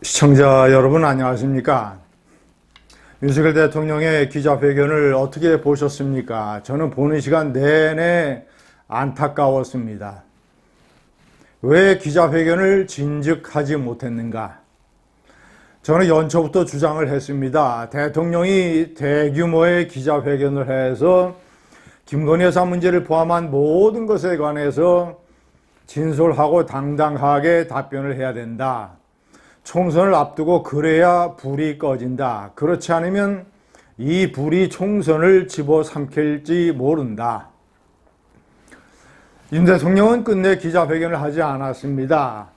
시청자 여러분 안녕하십니까? 윤석열 대통령의 기자회견을 어떻게 보셨습니까? 저는 보는 시간 내내 안타까웠습니다. 왜 기자회견을 진즉하지 못했는가? 저는 연초부터 주장을 했습니다. 대통령이 대규모의 기자회견을 해서 김건희 여사 문제를 포함한 모든 것에 관해서 진솔하고 당당하게 답변을 해야 된다. 총선을 앞두고 그래야 불이 꺼진다. 그렇지 않으면 이 불이 총선을 집어삼킬지 모른다. 윤 대통령은 끝내 기자회견을 하지 않았습니다.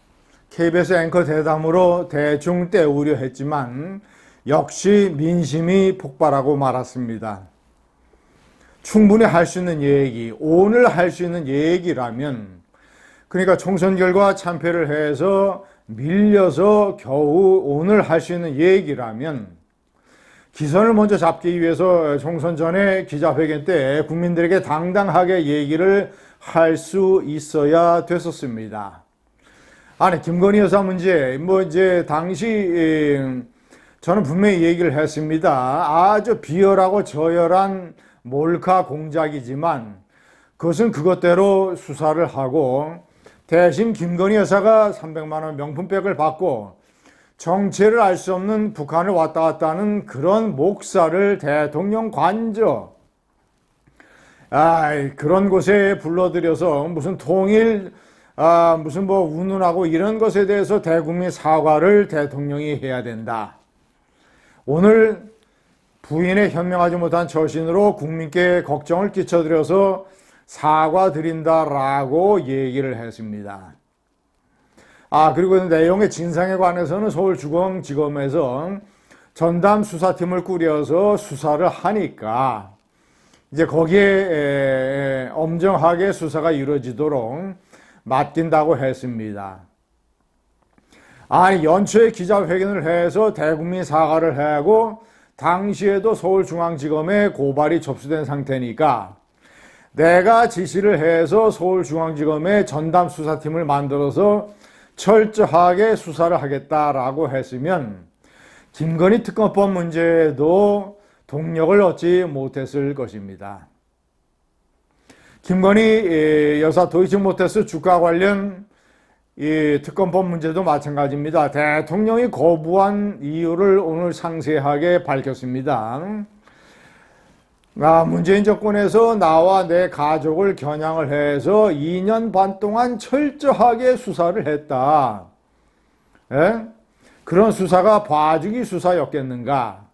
KBS 앵커 대담으로 대충 때우려 했지만 역시 민심이 폭발하고 말았습니다. 충분히 할 수 있는 얘기, 오늘 할 수 있는 얘기라면, 그러니까 총선 결과 참패를 해서 밀려서 겨우 오늘 할 수 있는 얘기라면, 기선을 먼저 잡기 위해서 총선 전에 기자회견 때 국민들에게 당당하게 얘기를 할 수 있어야 됐었습니다. 아니, 김건희 여사 문제, 당시 저는 분명히 얘기를 했습니다. 아주 비열하고 저열한 몰카 공작이지만 그것은 그것대로 수사를 하고, 대신 김건희 여사가 300만 원 명품백을 받고 정체를 알 수 없는 북한을 왔다 갔다 하는 그런 목사를 대통령 관저, 그런 곳에 불러들여서 무슨 통일, 무슨 운운하고 이런 것에 대해서 대국민 사과를 대통령이 해야 된다. 오늘 부인의 현명하지 못한 처신으로 국민께 걱정을 끼쳐드려서 사과드린다라고 얘기를 했습니다. 그리고 내용의 진상에 관해서는 서울중앙지검에서 전담 수사팀을 꾸려서 수사를 하니까 이제 거기에 엄정하게 수사가 이루어지도록 맡긴다고 했습니다. 연초에 기자회견을 해서 대국민 사과를 하고 당시에도 서울중앙지검에 고발이 접수된 상태니까 내가 지시를 해서 서울중앙지검에 전담 수사팀을 만들어서 철저하게 수사를 하겠다라고 했으면 김건희 특검법 문제에도 동력을 얻지 못했을 것입니다. 김건희 여사 도이치모터스 주가 관련 이 특검법 문제도 마찬가지입니다. 대통령이 거부한 이유를 오늘 상세하게 밝혔습니다. 문재인 정권에서 나와 내 가족을 겨냥을 해서 2년 반 동안 철저하게 수사를 했다. 그런 수사가 봐주기 수사였겠는가?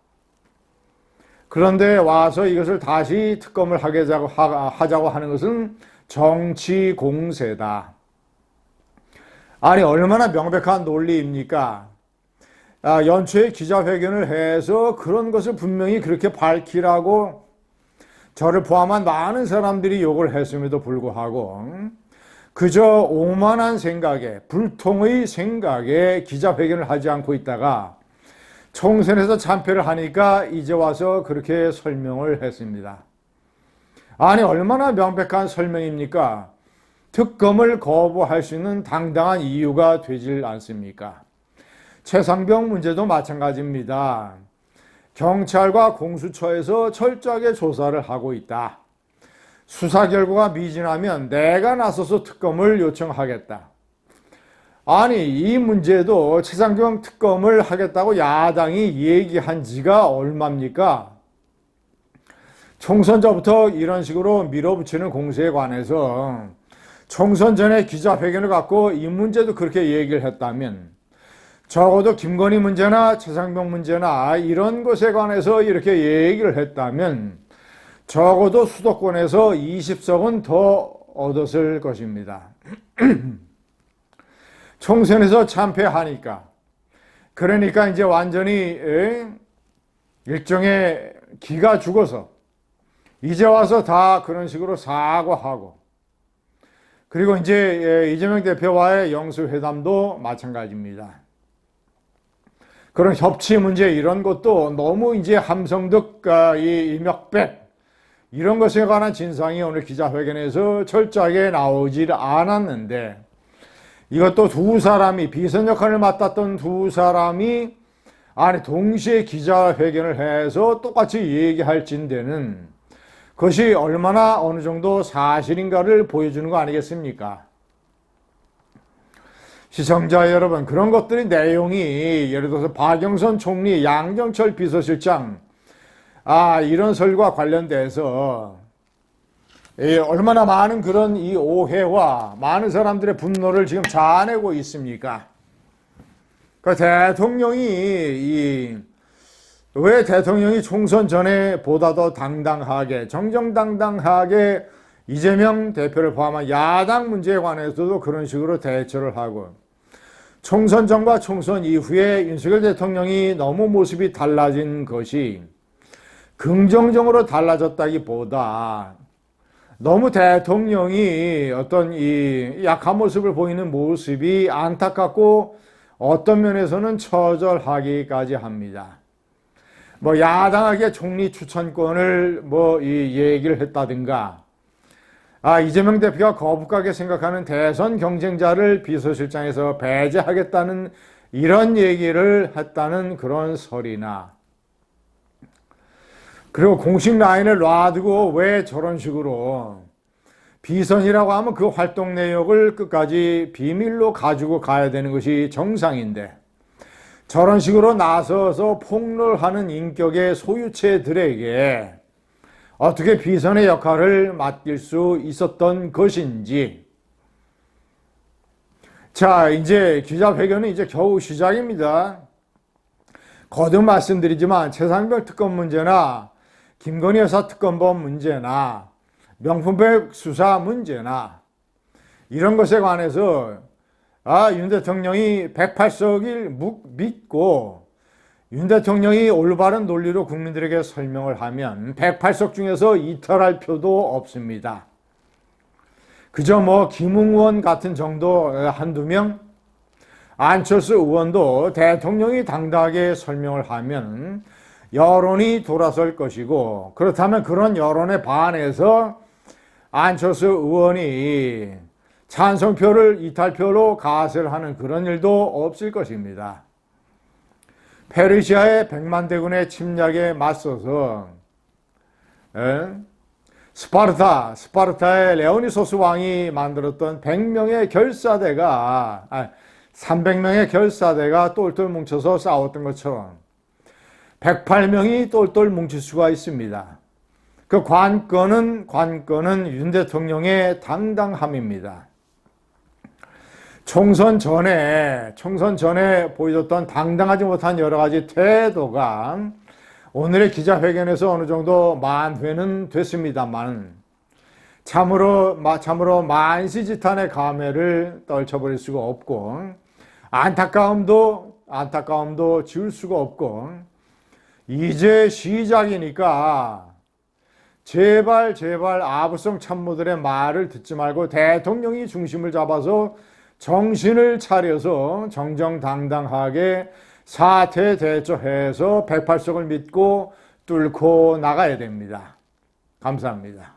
그런데 와서 이것을 다시 특검을 하자고 하는 것은 정치 공세다. 얼마나 명백한 논리입니까? 연초에 기자회견을 해서 그런 것을 분명히 그렇게 밝히라고 저를 포함한 많은 사람들이 욕을 했음에도 불구하고 그저 오만한 생각에, 불통의 생각에 기자회견을 하지 않고 있다가 총선에서 참패를 하니까 이제 와서 그렇게 설명을 했습니다. 얼마나 명백한 설명입니까? 특검을 거부할 수 있는 당당한 이유가 되질 않습니까? 최상병 문제도 마찬가지입니다. 경찰과 공수처에서 철저하게 조사를 하고 있다. 수사 결과가 미진하면 내가 나서서 특검을 요청하겠다. 이 문제도 최상병 특검을 하겠다고 야당이 얘기한 지가 얼마입니까? 총선 전부터 이런 식으로 밀어붙이는 공세에 관해서 총선 전에 기자회견을 갖고 이 문제도 그렇게 얘기를 했다면 적어도 김건희 문제나 최상병 문제나 이런 것에 관해서 이렇게 얘기를 했다면 적어도 수도권에서 20석은 더 얻었을 것입니다. 총선에서 참패하니까, 그러니까 이제 완전히 일종의 기가 죽어서 이제 와서 다 그런 식으로 사과하고, 그리고 이제 이재명 대표와의 영수회담도 마찬가지입니다. 그런 협치 문제 이런 것도 너무 이제 함성득, 이명백 이런 것에 관한 진상이 오늘 기자회견에서 철저하게 나오질 않았는데 이것도 두 사람이, 비선 역할을 맡았던 두 사람이 동시에 기자회견을 해서 똑같이 얘기할진대는 그것이 얼마나 어느 정도 사실인가를 보여주는 거 아니겠습니까? 시청자 여러분, 그런 것들이 내용이 예를 들어서 박영선 총리, 양정철 비서실장 이런 설과 관련돼서 얼마나 많은 그런 이 오해와 많은 사람들의 분노를 지금 자아내고 있습니까? 그 대통령이 왜 대통령이 총선 전에 보다 더 당당하게, 정정당당하게 이재명 대표를 포함한 야당 문제에 관해서도 그런 식으로 대처를 하고, 총선 전과 총선 이후에 윤석열 대통령이 너무 모습이 달라진 것이 긍정적으로 달라졌다기보다 너무 대통령이 어떤 이 약한 모습을 보이는 모습이 안타깝고 어떤 면에서는 처절하기까지 합니다. 야당에게 총리 추천권을 이 얘기를 했다든가, 이재명 대표가 거북하게 생각하는 대선 경쟁자를 비서실장에서 배제하겠다는 이런 얘기를 했다는 그런 설이나, 그리고 공식 라인을 놔두고 왜 저런 식으로 비선이라고 하면 그 활동 내역을 끝까지 비밀로 가지고 가야 되는 것이 정상인데, 저런 식으로 나서서 폭로하는 인격의 소유체들에게 어떻게 비선의 역할을 맡길 수 있었던 것인지. 자, 이제 기자회견은 이제 겨우 시작입니다. 거듭 말씀드리지만 최상병 특검 문제나 김건희 여사 특검법 문제나 명품백 수사 문제나 이런 것에 관해서 윤 대통령이 108석을 믿고 윤 대통령이 올바른 논리로 국민들에게 설명을 하면 108석 중에서 이탈할 표도 없습니다. 그저 김웅원 같은 정도 한두 명, 안철수 의원도 대통령이 당당하게 설명을 하면 여론이 돌아설 것이고, 그렇다면 그런 여론에 반해서 안철수 의원이 찬성표를 이탈표로 가설하는 그런 일도 없을 것입니다. 페르시아의 100만 대군의 침략에 맞서서 스파르타의 레오니소스 왕이 만들었던 100명의 결사대가 300명의 결사대가 똘똘 뭉쳐서 싸웠던 것처럼 108명이 똘똘 뭉칠 수가 있습니다. 그 관건은 윤 대통령의 당당함입니다. 총선 전에 보여줬던 당당하지 못한 여러 가지 태도가 오늘의 기자회견에서 어느 정도 만회는 됐습니다만 참으로 만시지탄의 감회를 떨쳐버릴 수가 없고 안타까움도 지울 수가 없고, 이제 시작이니까 제발 아부성 참모들의 말을 듣지 말고 대통령이 중심을 잡아서 정신을 차려서 정정당당하게 사태 대처해서 108석을 믿고 뚫고 나가야 됩니다. 감사합니다.